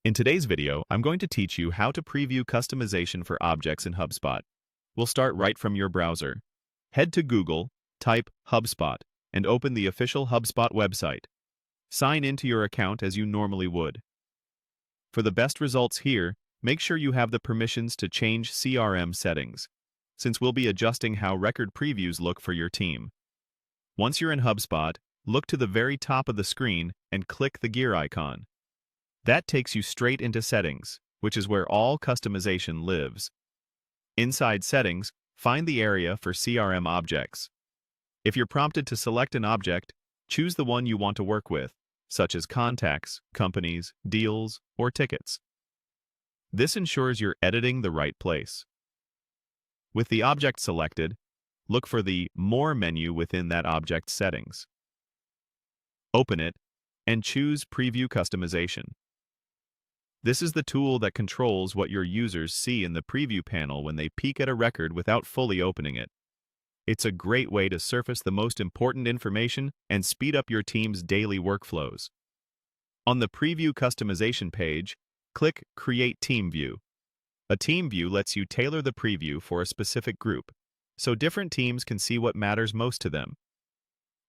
In today's video, I'm going to teach you how to preview customization for objects in HubSpot. We'll start right from your browser. Head to Google, type HubSpot, and open the official HubSpot website. Sign into your account as you normally would. For the best results here, make sure you have the permissions to change CRM settings, since we'll be adjusting how record previews look for your team. Once you're in HubSpot, look to the very top of the screen and click the gear icon. That takes you straight into Settings, which is where all customization lives. Inside Settings, find the area for CRM objects. If you're prompted to select an object, choose the one you want to work with, such as contacts, companies, deals, or tickets. This ensures you're editing the right place. With the object selected, look for the More menu within that object's settings. Open it and choose Preview Customization. This is the tool that controls what your users see in the preview panel when they peek at a record without fully opening it. It's a great way to surface the most important information and speed up your team's daily workflows. On the Preview Customization page, click Create Team View. A team view lets you tailor the preview for a specific group, so different teams can see what matters most to them.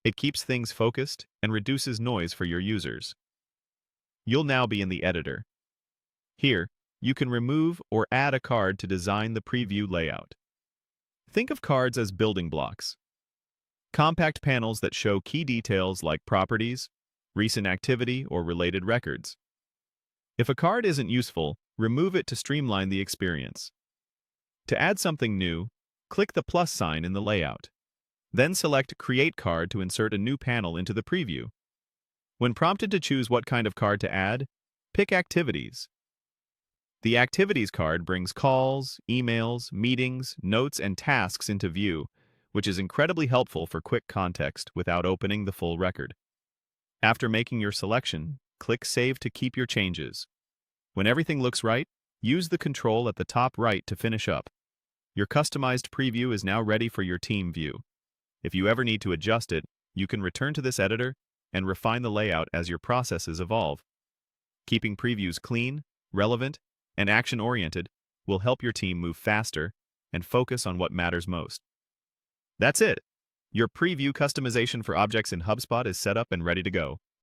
It keeps things focused and reduces noise for your users. You'll now be in the editor. Here, you can remove or add a card to design the preview layout. Think of cards as building blocks. Compact panels that show key details like properties, recent activity, or related records. If a card isn't useful, remove it to streamline the experience. To add something new, click the plus sign in the layout. Then select Create Card to insert a new panel into the preview. When prompted to choose what kind of card to add, pick Activities. The Activities card brings calls, emails, meetings, notes, and tasks into view, which is incredibly helpful for quick context without opening the full record. After making your selection, click Save to keep your changes. When everything looks right, use the control at the top right to finish up. Your customized preview is now ready for your team view. If you ever need to adjust it, you can return to this editor and refine the layout as your processes evolve. Keeping previews clean, relevant, and action-oriented will help your team move faster and focus on what matters most. That's it! Your preview customization for objects in HubSpot is set up and ready to go.